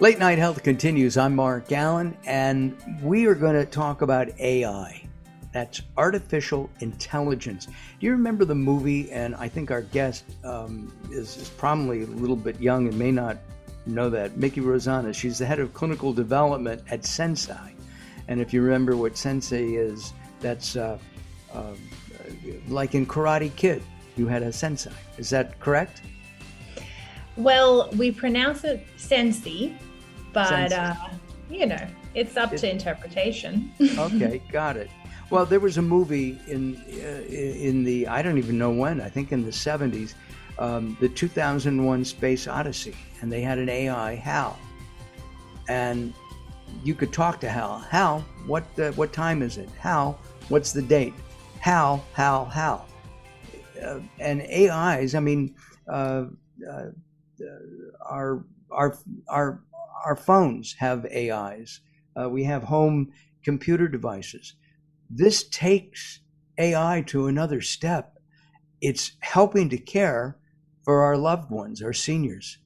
Late Night Health continues. I'm Mark Allen, and we are going to talk about AI. That's artificial intelligence. Do you remember the movie? And I think our guest is probably a little bit young and may not know that. Mickey Rosanna, she's the head of clinical development at Sensi. And if you remember what Sensi is, that's like in Karate Kid, you had a sensei. Is that correct? Well, we pronounce it Sensi, but Sensi. it's up to interpretation. Okay, got it. Well, there was a movie in the I don't even know when. I think in the 70s, the 2001 Space Odyssey, and they had an AI, Hal, and you could talk to Hal. Hal, what time is it? Hal, what's the date? Hal. And AIs. I mean, uh, uh, our our phones have AIs. We have home computer devices. This takes AI to another step. It's helping to care for our loved ones, our seniors.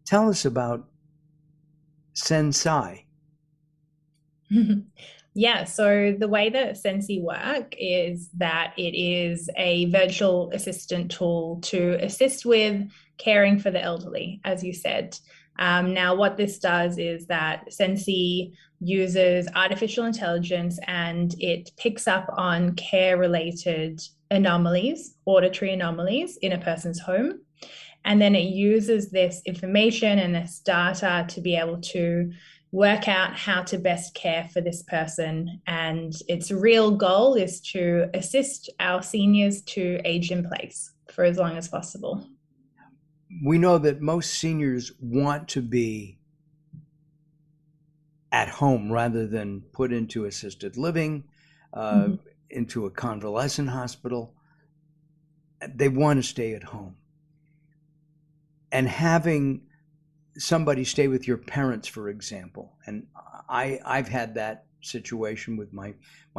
Tell us about Sensi. Yeah, so the way that Sensi work is that it is a virtual assistant tool to assist with caring for the elderly, as you said. Now, what this does is that Sensi uses artificial intelligence and it picks up on care-related anomalies, auditory anomalies in a person's home. And then it uses this information and this data to be able to work out how to best care for this person. And its real goal is to assist our seniors to age in place for as long as possible. We know that most seniors want to be at home rather than put into assisted living, uh, Mhm. into a convalescent hospital. They want to stay at home. And having somebody stay with your parents, for example, and I've had that situation with my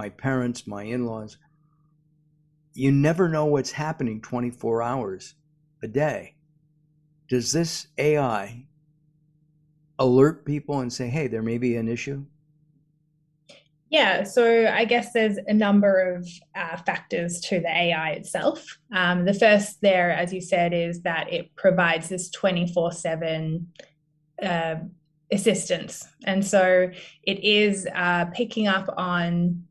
parents, my in-laws. You never know what's happening 24 hours a day. Does this AI alert people and say, hey, there may be an issue? Yeah, so I guess there's a number of factors to the AI itself. The first there, as you said, is that it provides this 24/7 uh, assistance. And so it is picking up on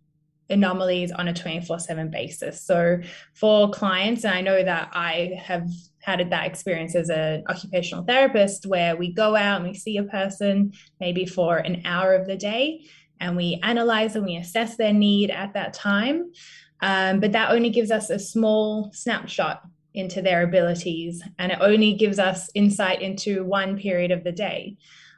anomalies on a 24/7 basis. So for clients, and I know that I have had that experience as an occupational therapist where we go out and we see a person maybe for an hour of the day and we analyze and we assess their need at that time. But that only gives us a small snapshot into their abilities and it only gives us insight into one period of the day.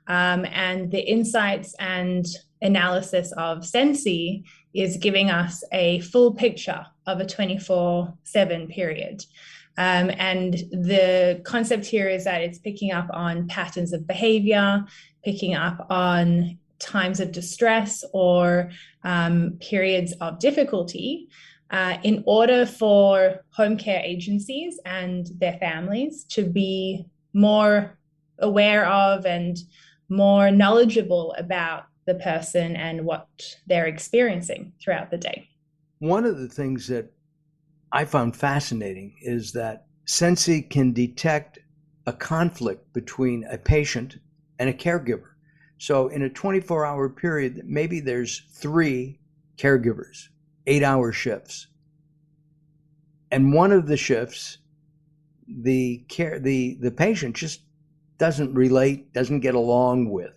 And the insights and analysis of Sensi is giving us a full picture of a 24/7 period. And the concept here is that it's picking up on patterns of behavior, picking up on times of distress or periods of difficulty in order for home care agencies and their families to be more aware of and more knowledgeable about the person and what they're experiencing throughout the day. One of the things that I found fascinating is that Sensi can detect a conflict between a patient and a caregiver. So in a 24-hour period, maybe there's three caregivers, 8-hour shifts. And one of the shifts, the patient just doesn't relate, doesn't get along with.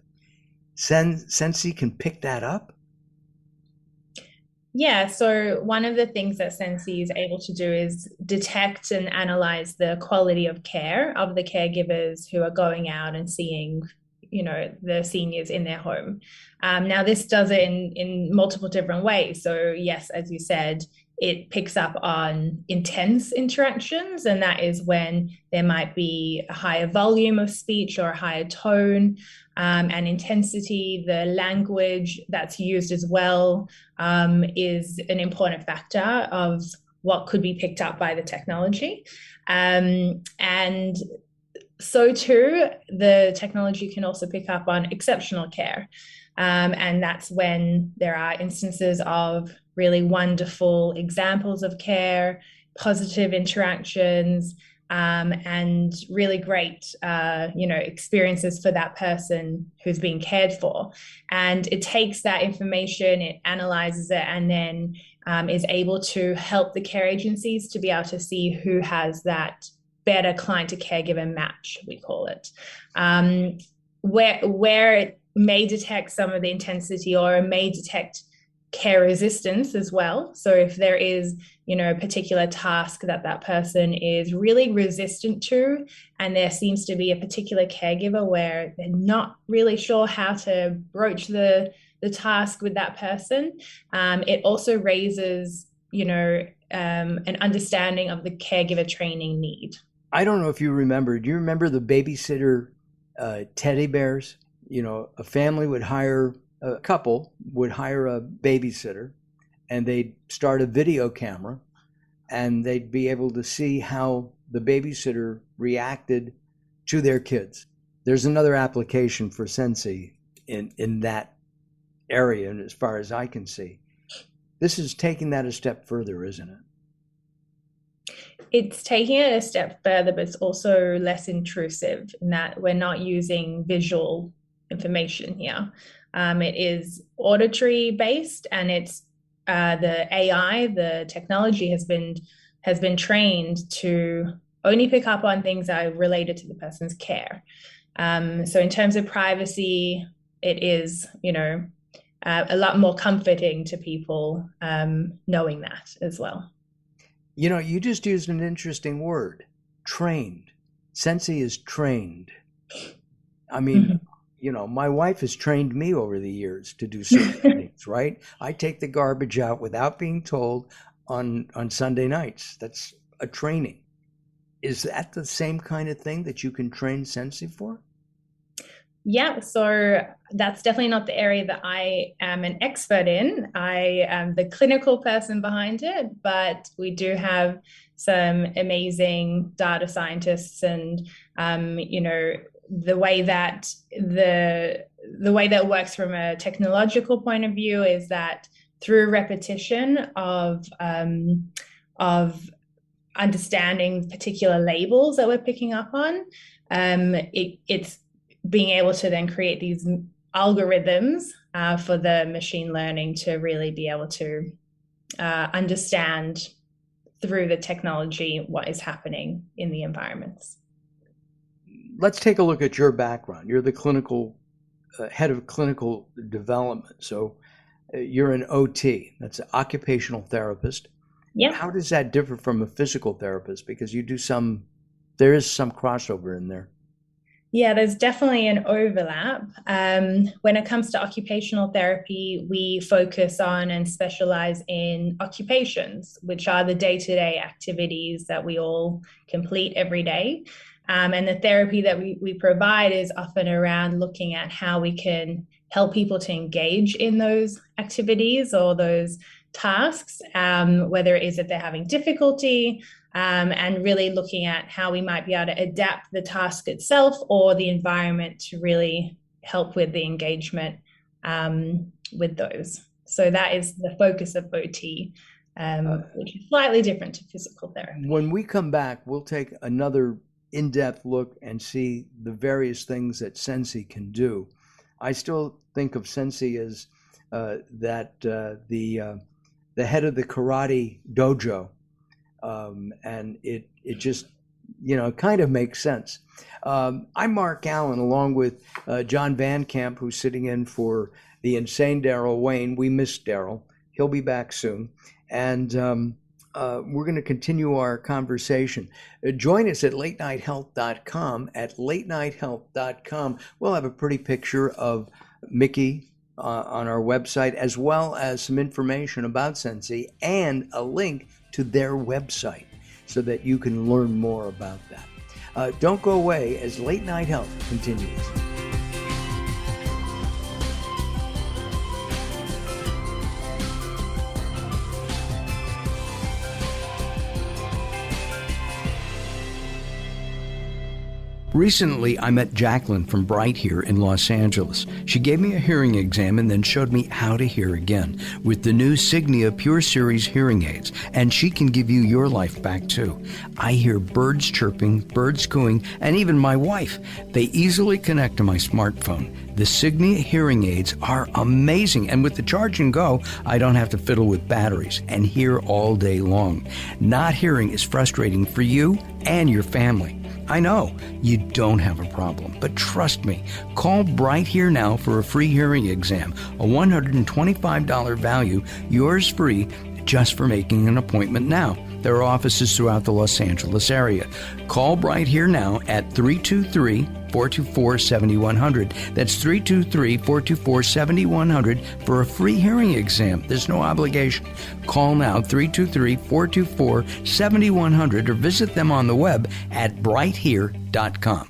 Sensi can pick that up. Yeah, so one of the things that Sensi is able to do is detect and analyze the quality of care of the caregivers who are going out and seeing, the seniors in their home. Now, this does it in multiple different ways. So, yes, as you said, it picks up on intense interactions, and that is when there might be a higher volume of speech or a higher tone and intensity. The language that's used as well is an important factor of what could be picked up by the technology. And So too, the technology can also pick up on exceptional care. And that's when there are instances of really wonderful examples of care, positive interactions, and really great, experiences for that person who's being cared for. And it takes that information, it analyzes it, and then is able to help the care agencies to be able to see who has that better client to caregiver match, we call it, where it may detect some of the intensity or it may detect care resistance as well. So if there is, a particular task that that person is really resistant to, and there seems to be a particular caregiver where they're not really sure how to broach the task with that person, it also raises, an understanding of the caregiver training need. I don't know if you remember. Do you remember the babysitter teddy bears? A family would hire a couple would hire a babysitter, and they'd start a video camera, and they'd be able to see how the babysitter reacted to their kids. There's another application for Sensi in that area, and as far as I can see, this is taking that a step further, isn't it? It's taking it a step further, but it's also less intrusive in that we're not using visual information here. It is auditory based, and it's the AI, the technology has been trained to only pick up on things that are related to the person's care. So in terms of privacy, it is, a lot more comforting to people knowing that as well. You just used an interesting word, trained. Sensi is trained. I mean, my wife has trained me over the years to do certain things, right? I take the garbage out without being told on Sunday nights. That's a training. Is that the same kind of thing that you can train Sensi for? Yeah, so that's definitely not the area that I am an expert in. I am the clinical person behind it, but we do have some amazing data scientists, and the way that it works from a technological point of view is that through repetition of understanding particular labels that we're picking up on, it's being able to then create these algorithms for the machine learning to really be able to understand through the technology what is happening in the environments. Let's take a look at your background. You're the clinical head of clinical development. So you're an OT, that's an occupational therapist. Yeah. How does that differ from a physical therapist? Because there is some crossover in there. Yeah, there's definitely an overlap. When it comes to occupational therapy, we focus on and specialize in occupations, which are the day-to-day activities that we all complete every day. And the therapy that we provide is often around looking at how we can help people to engage in those activities or those tasks, whether it is that they're having difficulty, and really looking at how we might be able to adapt the task itself or the environment to really help with the engagement with those. So that is the focus of OT, which is slightly different to physical therapy. When we come back, we'll take another in-depth look and see the various things that Sensi can do. I still think of Sensi as the head of the karate dojo. And it just, kind of makes sense. I'm Mark Allen, along with John Van Camp, who's sitting in for the insane Daryl Wayne. We miss Daryl. He'll be back soon. And we're going to continue our conversation. Join us at latenighthealth.com. At latenighthealth.com, we'll have a pretty picture of Mickey on our website, as well as some information about Sensi and a link to their website so that you can learn more about that. Don't go away as Late Night Health continues. Recently, I met Jacqueline from Bright here in Los Angeles. She gave me a hearing exam and then showed me how to hear again with the new Signia Pure Series hearing aids, and she can give you your life back too. I hear birds chirping, birds cooing, and even my wife. They easily connect to my smartphone. The Signia hearing aids are amazing, and with the charge and go, I don't have to fiddle with batteries and hear all day long. Not hearing is frustrating for you and your family. I know you don't have a problem, but trust me, call Bright Here now for a free hearing exam, a $125 value, yours free, just for making an appointment now. There are offices throughout the Los Angeles area. Call Bright Here now at 323-424-7100. That's 323-424-7100 for a free hearing exam. There's no obligation. Call now, 323-424-7100, or visit them on the web at brighthere.com.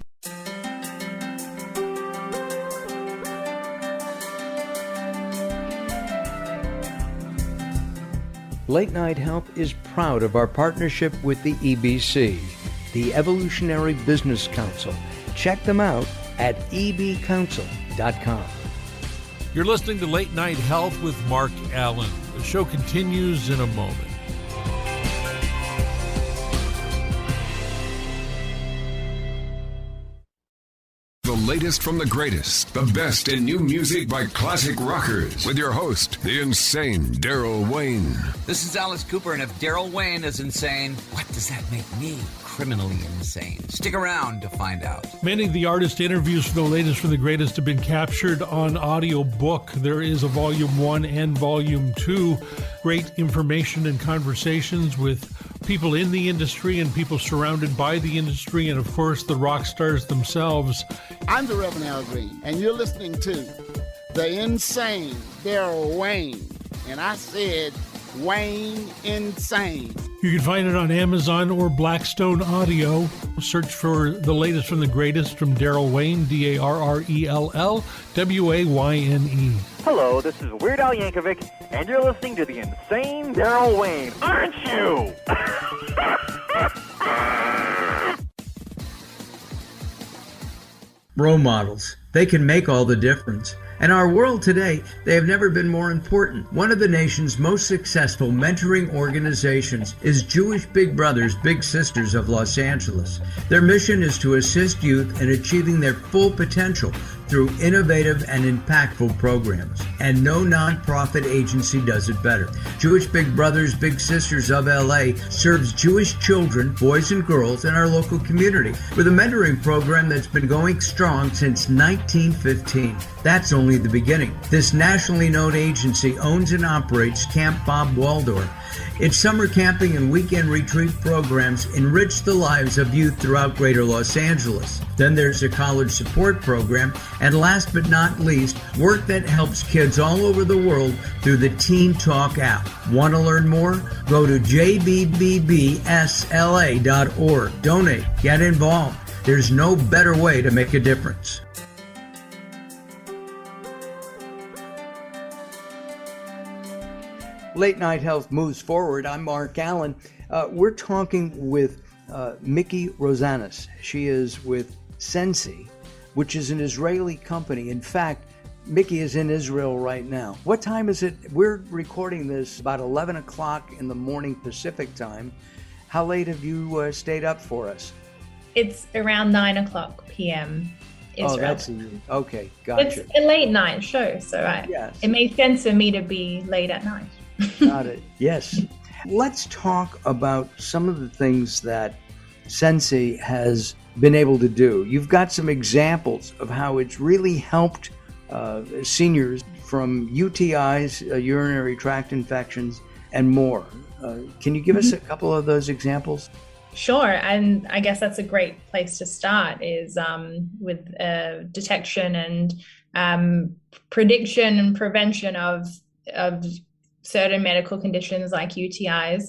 Late Night Health is proud of our partnership with the EBC, the Evolutionary Business Council. Check them out at ebcouncil.com. You're listening to Late Night Health with Mark Allen. The show continues in a moment. The latest from the greatest, the best in new music by classic rockers, with your host, the insane Daryl Wayne. This is Alice Cooper, and if Daryl Wayne is insane, what does that make me? Criminally insane. Stick around to find out. Many of the artist interviews for the latest from the greatest have been captured on audiobook. There is a Volume 1 and Volume 2. Great information and conversations with people in the industry and people surrounded by the industry, and of course the rock stars themselves. I'm the Reverend Al Green, and you're listening to the insane Daryl Wayne. And I said Wayne Insane. You can find it on Amazon or Blackstone Audio. Search for the latest from the greatest from Daryl Wayne, Darrell Wayne. Hello, this is Weird Al Yankovic, and you're listening to the insane Daryl Wayne, aren't you? Role models. They can make all the difference. In our world today, they have never been more important. One of the nation's most successful mentoring organizations is Jewish Big Brothers Big Sisters of Los Angeles. Their mission is to assist youth in achieving their full potential through innovative and impactful programs. And no nonprofit agency does it better. Jewish Big Brothers Big Sisters of LA serves Jewish children, boys and girls in our local community with a mentoring program that's been going strong since 1915. That's only the beginning. This nationally known agency owns and operates Camp Bob Waldorf. Its summer camping and weekend retreat programs enrich the lives of youth throughout Greater Los Angeles. Then there's a college support program, and last but not least, work that helps kids all over the world through the Teen Talk app. Want to learn more? Go to jbbbsla.org. Donate. Get involved. There's no better way to make a difference. Late Night Health moves forward. I'm Mark Allen. We're talking with Mickey Rosanis. She is with Sensi, which is an Israeli company. In fact, Mickey is in Israel right now. What time is it? We're recording this about 11 o'clock in the morning Pacific time. How late have you stayed up for us? It's around 9 o'clock p.m. Israel. Oh, that's okay. Gotcha. It's a late night show, so yes. It made sense for me to be late at night. Got it. Yes. Let's talk about some of the things that Sensi has been able to do. You've got some examples of how it's really helped seniors from UTIs, urinary tract infections, and more. Can you give us a couple of those examples? Sure, and I guess that's a great place to start is with detection and prediction and prevention of certain medical conditions like UTIs.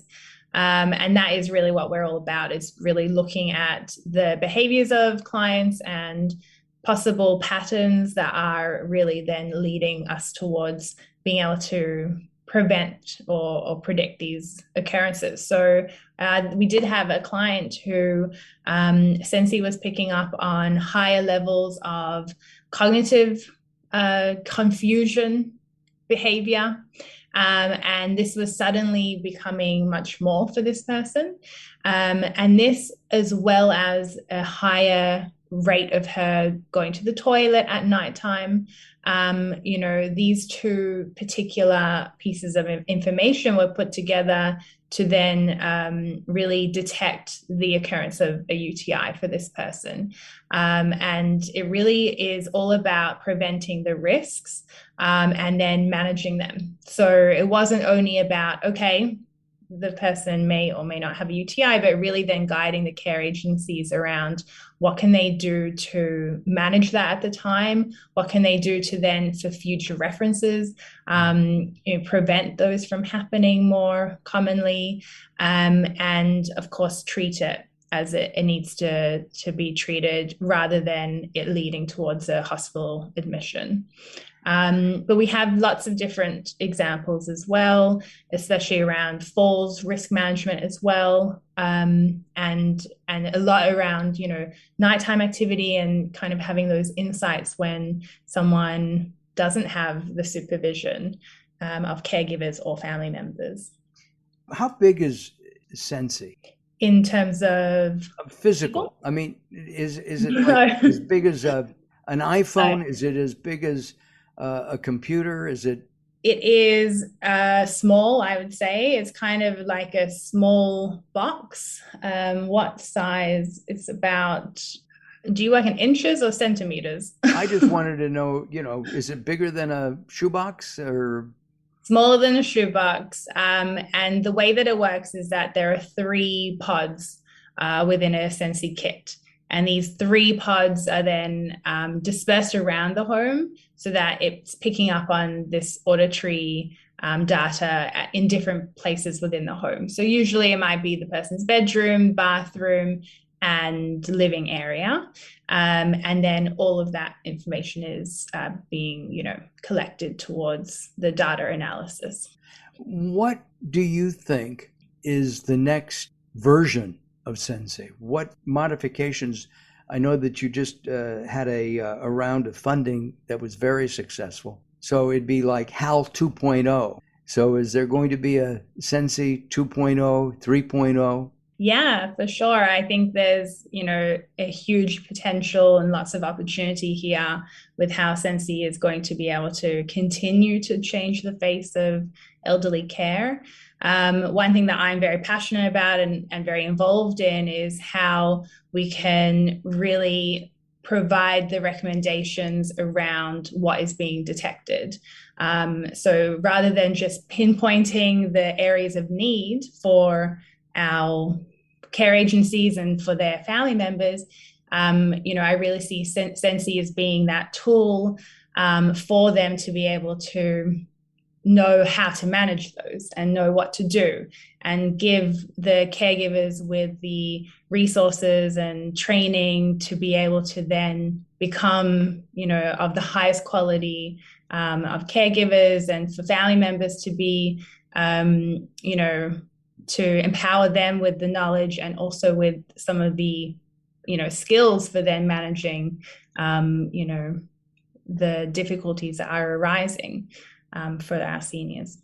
And that is really what we're all about, is really looking at the behaviors of clients and possible patterns that are really then leading us towards being able to prevent or predict these occurrences. So we did have a client who Sensi was picking up on higher levels of cognitive confusion behavior. And this was suddenly becoming much more for this person. And this, as well as a higher rate of her going to the toilet at nighttime. These two particular pieces of information were put together to then really detect the occurrence of a UTI for this person. And it really is all about preventing the risks and then managing them. So it wasn't only about, okay, the person may or may not have a UTI, but really then guiding the care agencies around what can they do to manage that at the time, what can they do to then, for future references, prevent those from happening more commonly, and of course treat it as it needs to be treated rather than it leading towards a hospital admission. But we have lots of different examples as well, especially around falls risk management as well, and a lot around, nighttime activity and kind of having those insights when someone doesn't have the supervision of caregivers or family members. How big is Sensi? In terms of physical? people? I mean, is it like as big as an iPhone? Is it as big as a computer? Is it? It is small, I would say. It's kind of like a small box. What size? It's about, do you work in inches or centimeters? I just wanted to know, is it bigger than a shoebox or? Smaller than a shoebox. And the way that it works is that there are 3 pods within a Sensi kit. And these 3 pods are then dispersed around the home so that it's picking up on this auditory data in different places within the home. So usually it might be the person's bedroom, bathroom, and living area. And then all of that information is being, collected towards the data analysis. What do you think is the next version of Sensi? What modifications? I know that you just had a round of funding that was very successful. So it'd be like HAL 2.0. So is there going to be a Sensi 2.0, 3.0? Yeah, for sure. I think there's, a huge potential and lots of opportunity here with how Sensi is going to be able to continue to change the face of elderly care. One thing that I'm very passionate about and very involved in is how we can really provide the recommendations around what is being detected. So rather than just pinpointing the areas of need for our care agencies and for their family members, I really see Sensi as being that tool for them to be able to know how to manage those and know what to do, and give the caregivers with the resources and training to be able to then become, of the highest quality of caregivers, and for family members to be, to empower them with the knowledge and also with some of the, skills for then managing, the difficulties that are arising for our seniors.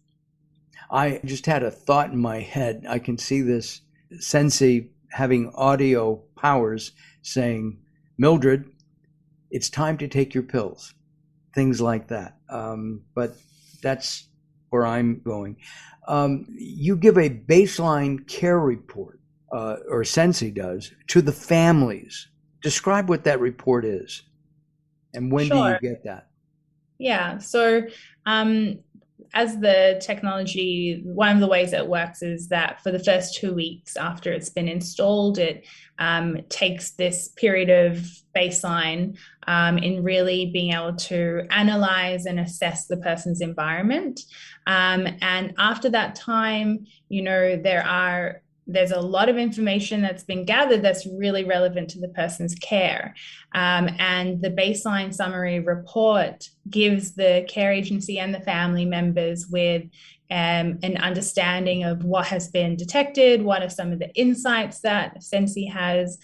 I just had a thought in my head. I can see this Sensi having audio powers saying, Mildred, it's time to take your pills, things like that. But that's where I'm going. You give a baseline care report, or Sensi does, to the families. Describe what that report is, and when do you get that? Yeah, so as the technology, one of the ways it works is that for the first 2 weeks after it's been installed, it takes this period of baseline in really being able to analyze and assess the person's environment. And after that time, there are there's a lot of information that's been gathered that's really relevant to the person's care. And the baseline summary report gives the care agency and the family members with an understanding of what has been detected, what are some of the insights that Sensi has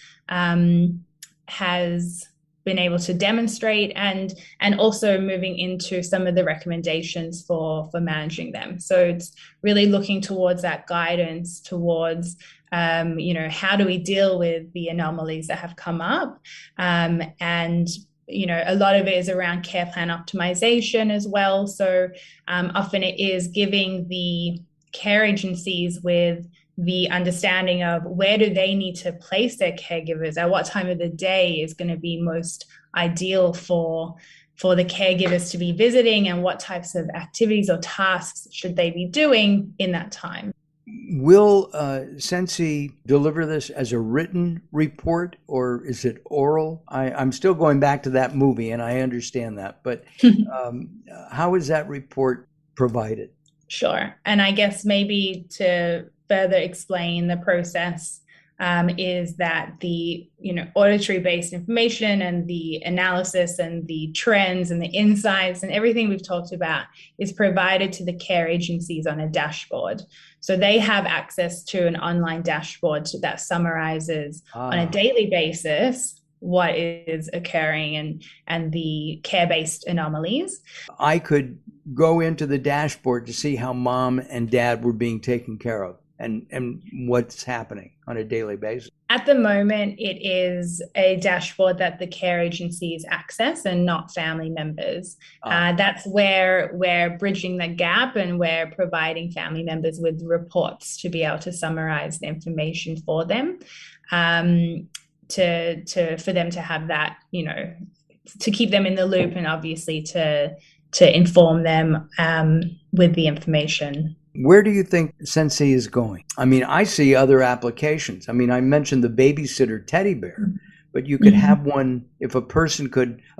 been able to demonstrate, and also moving into some of the recommendations for managing them. So it's really looking towards that guidance towards how do we deal with the anomalies that have come up, and a lot of it is around care plan optimization as well. So often it is giving the care agencies with the understanding of where do they need to place their caregivers, at what time of the day is going to be most ideal for the caregivers to be visiting, and what types of activities or tasks should they be doing in that time. Will Sensi deliver this as a written report, or is it oral? I'm still going back to that movie, and I understand that, but how is that report provided? Sure. And I guess maybe to further explain the process is that the auditory based information and the analysis and the trends and the insights and everything we've talked about is provided to the care agencies on a dashboard. So they have access to an online dashboard that summarizes on a daily basis what is occurring and the care-based anomalies. I could go into the dashboard to see how mom and dad were being taken care of and what's happening on a daily basis. At the moment, it is a dashboard that the care agencies access and not family members. That's where we're bridging the gap, and we're providing family members with reports to be able to summarize the information for them, for them to have that, to keep them in the loop, and obviously to inform them with the information. Where do you think Sensi is going? I mean, I see other applications. I mean, I mentioned the babysitter teddy bear, but you could have one if a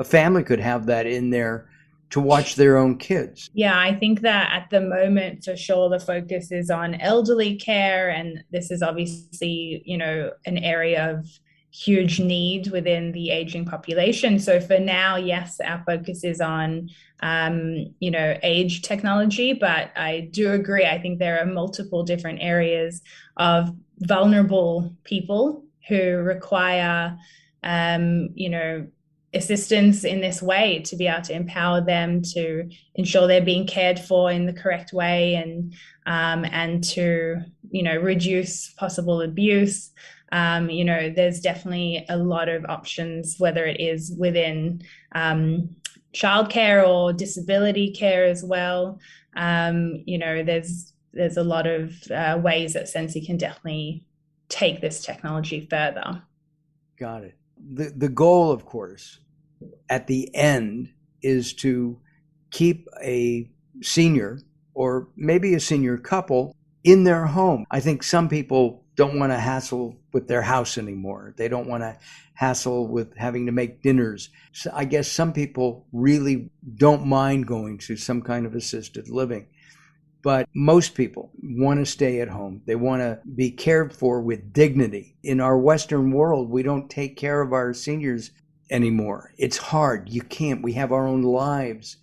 family could have that in there to watch their own kids. Yeah, I think that at the moment, for sure, the focus is on elderly care, and this is obviously, an area of huge need within the aging population. So for now, yes, our focus is on, age technology, but I do agree. I think there are multiple different areas of vulnerable people who require, assistance in this way to be able to empower them to ensure they're being cared for in the correct way, and to, reduce possible abuse. There's definitely a lot of options, whether it is within childcare or disability care as well. There's a lot of ways that Sensi can definitely take this technology further. Got it. The goal, of course, at the end is to keep a senior or maybe a senior couple in their home. I think some people don't want to hassle with their house anymore. They don't want to hassle with having to make dinners. So I guess some people really don't mind going to some kind of assisted living. But most people want to stay at home. They want to be cared for with dignity. In our Western world, we don't take care of our seniors anymore. It's hard. You can't. We have our own lives.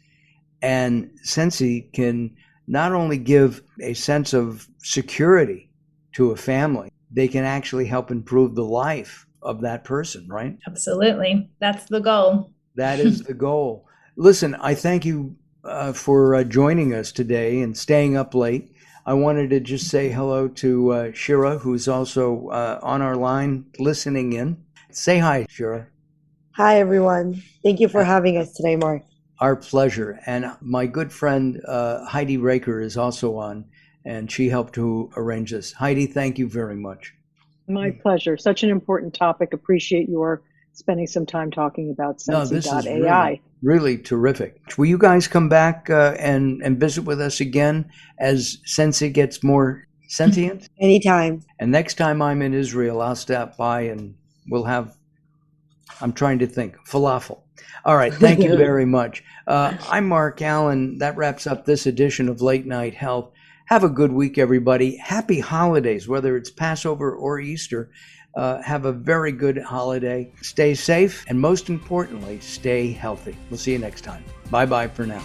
And Sensi can not only give a sense of security to a family, they can actually help improve the life of that person, right? Absolutely. That's the goal. That is the goal. Listen, I thank you for joining us today and staying up late. I wanted to just say hello to Shira, who's also on our line listening in. Say hi, Shira. Hi, everyone. Thank you for having us today, Mark. Our pleasure. And my good friend Heidi Raker is also on, and she helped to arrange this. Heidi, thank you very much. My pleasure. Such an important topic. Appreciate your spending some time talking about Sensi.ai. This is really terrific. Will you guys come back and visit with us again as Sensi gets more sentient? Anytime. And next time I'm in Israel, I'll stop by and we'll have, I'm trying to think, falafel. All right. Thank you very much. I'm Mark Allen. That wraps up this edition of Late Night Health. Have a good week, everybody. Happy holidays, whether it's Passover or Easter. Have a very good holiday. Stay safe, and most importantly, stay healthy. We'll see you next time. Bye-bye for now.